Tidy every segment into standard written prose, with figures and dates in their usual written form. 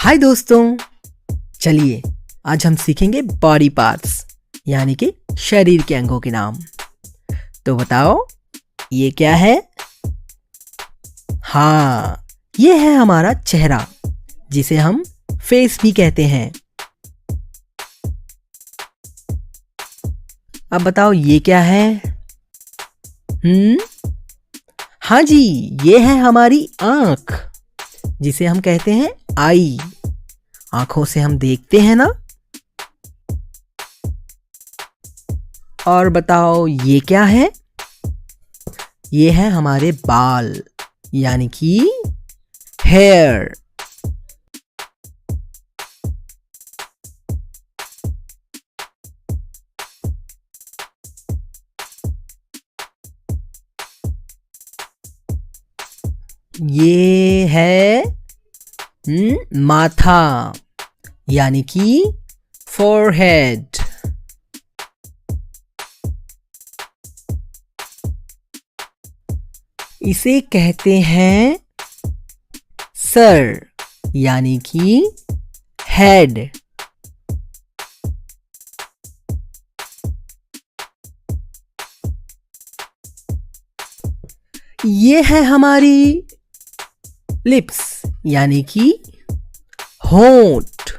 हाय दोस्तों, चलिए आज हम सीखेंगे बॉडी पार्ट्स यानी कि शरीर के अंगों के नाम। तो बताओ ये क्या है? हाँ, ये है हमारा चेहरा जिसे हम फेस भी कहते हैं। अब बताओ ये क्या है? हाँ जी, ये है हमारी आँख जिसे हम कहते हैं आई। आंखों से हम देखते हैं ना। और बताओ ये क्या है? ये है हमारे बाल यानी कि हेयर। ये है माथा यानी कि फोरहेड। इसे कहते हैं सर यानी कि हेड। ये है हमारी लिप्स यानी कि होंठ।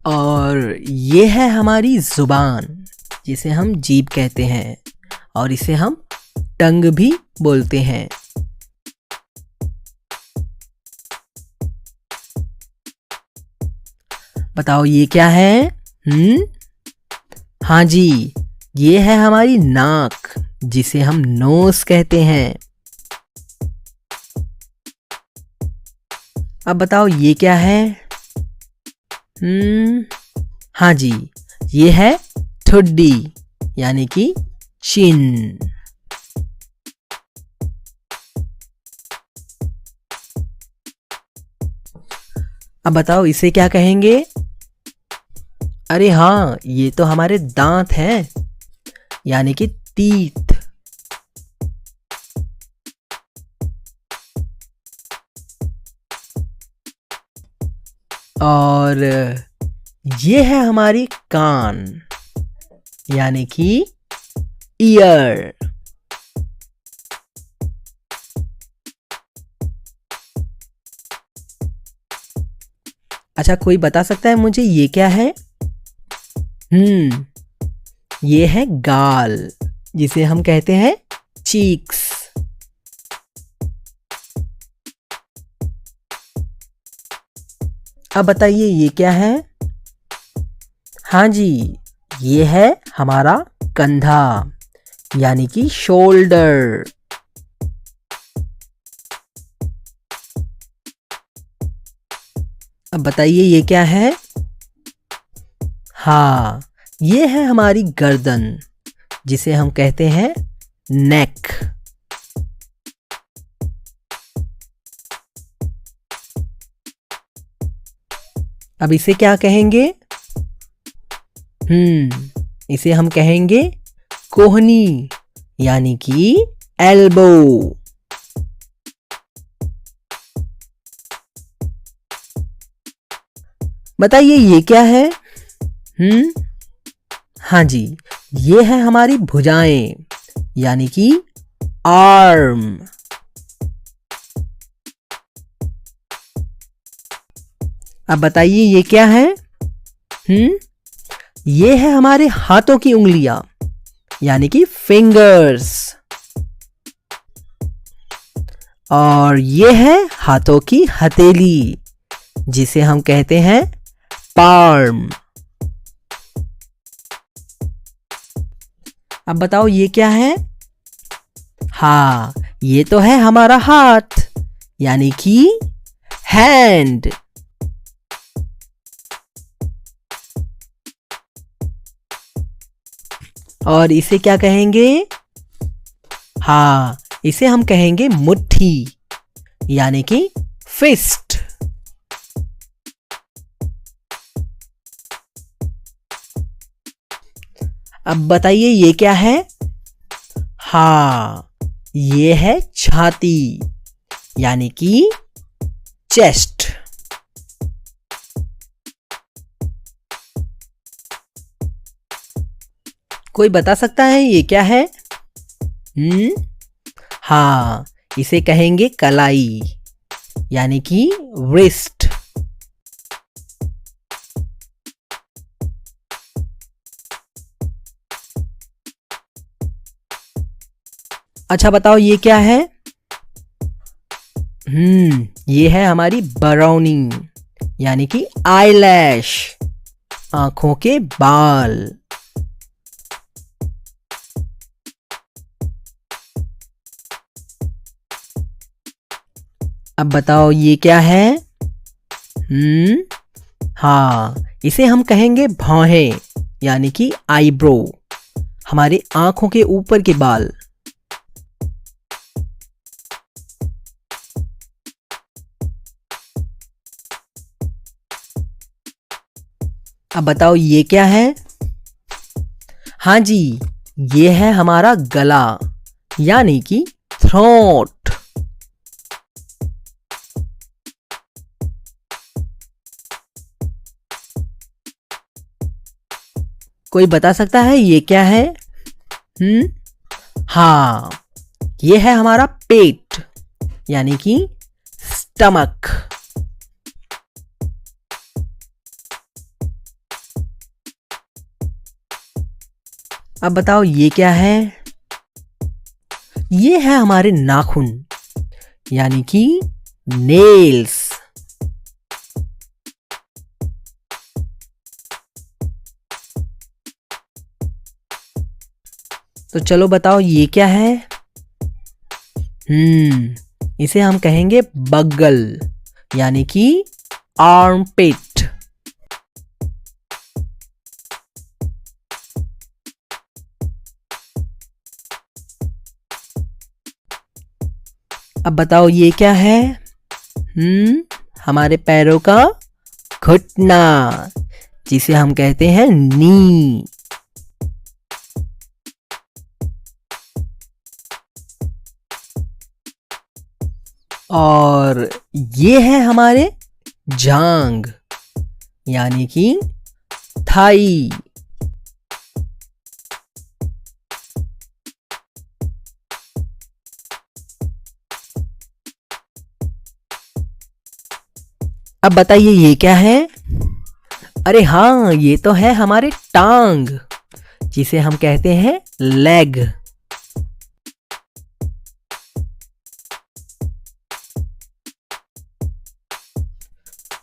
और ये है हमारी जुबान जिसे हम जीभ कहते हैं और इसे हम टंग भी बोलते हैं। बताओ ये क्या है? हाँ जी, ये है हमारी नाक जिसे हम नोज कहते हैं। अब बताओ ये क्या है? हाँ जी, ये है ठुड्डी यानी कि चिन। अब बताओ इसे क्या कहेंगे? अरे हाँ, ये तो हमारे दांत हैं यानी कि टीथ। और ये है हमारी कान यानी कि ईयर। अच्छा, कोई बता सकता है मुझे ये क्या है? ये है गाल जिसे हम कहते हैं चीक्स। अब बताइए ये क्या है? हाँ जी, ये है हमारा कंधा यानी कि शोल्डर। अब बताइए ये क्या है? हाँ, ये है हमारी गर्दन जिसे हम कहते हैं नेक। अब इसे क्या कहेंगे? इसे हम कहेंगे कोहनी यानी कि एल्बो। बताइए ये क्या है? हाँ जी, ये है हमारी भुजाएं यानी कि आर्म। अब बताइए ये क्या है? ये है हमारे हाथों की उंगलियां यानी कि फिंगर्स। और ये है हाथों की हथेली जिसे हम कहते हैं पाल्म। अब बताओ ये क्या है? हाँ, ये तो है हमारा हाथ यानी कि हैंड। और इसे क्या कहेंगे? हाँ, इसे हम कहेंगे मुट्ठी यानी कि फिस्ट। अब बताइए ये क्या है? हाँ, ये है छाती यानी कि चेस्ट। कोई बता सकता है ये क्या है? हाँ, इसे कहेंगे कलाई यानी कि wrist। अच्छा बताओ ये क्या है? ये है हमारी बरौनी यानी कि आईलैश, आंखों के बाल। अब बताओ ये क्या है? हाँ, इसे हम कहेंगे भौहें यानी कि आईब्रो, हमारे आंखों के ऊपर के बाल। अब बताओ ये क्या है? हाँ जी, ये है हमारा गला यानी कि थ्रोट। कोई बता सकता है ये क्या है? हाँ, ये है हमारा पेट यानी कि स्टमक। अब बताओ ये क्या है? ये है हमारे नाखून यानी कि नेल्स। तो चलो बताओ ये क्या है? इसे हम कहेंगे बगल यानी कि आर्मपिट। अब बताओ ये क्या है? हमारे पैरों का घुटना जिसे हम कहते हैं नी। और ये है हमारे जांग यानी कि थाई। अब बताइए ये क्या है? अरे हाँ, ये तो है हमारे टांग जिसे हम कहते हैं लेग।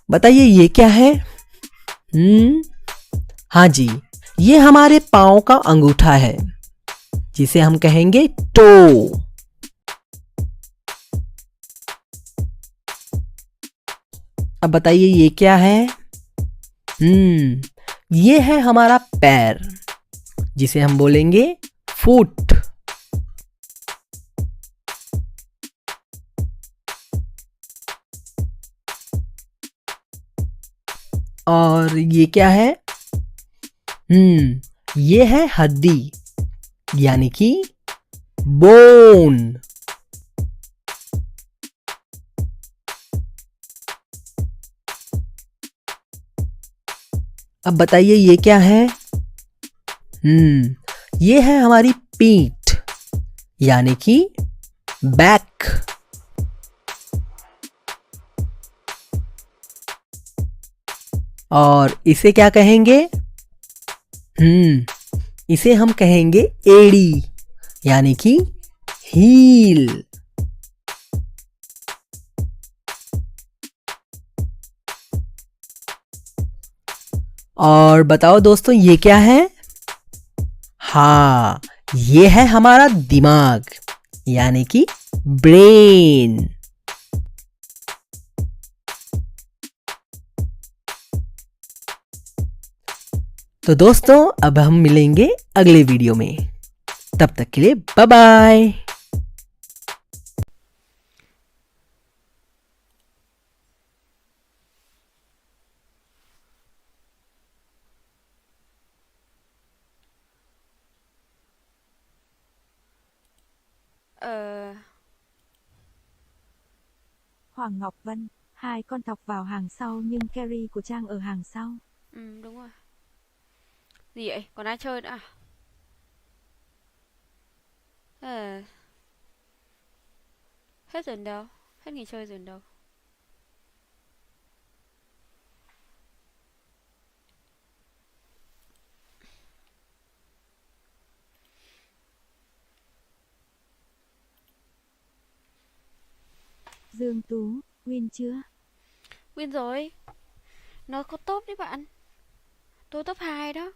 बताइए ये क्या है? हाँ जी, ये हमारे पाँव का अंगूठा है जिसे हम कहेंगे टो। अब बताइए ये क्या है? ये है हमारा पैर जिसे हम बोलेंगे फुट। और ये क्या है? ये है हड्डी यानी कि बोन। अब बताइए ये क्या है? ये है हमारी पीठ यानी कि बैक। और इसे क्या कहेंगे? इसे हम कहेंगे एड़ी यानी कि हील। और बताओ दोस्तों ये क्या है? हाँ, ये है हमारा दिमाग यानी कि ब्रेन। तो दोस्तों अब हम मिलेंगे अगले वीडियो में, तब तक के लिए bye bye. Hoàng Ngọc Vân, hai con thọc vào hàng sau nhưng carry của Trang ở hàng sau. Đúng rồi. Gì vậy? Còn ai chơi nữa à? Ờ, hết rồi đâu? Hết nghỉ chơi rồi đâu? Dương Tú, win chưa? Win rồi. Nó có top đấy bạn. Tôi top 2 đó.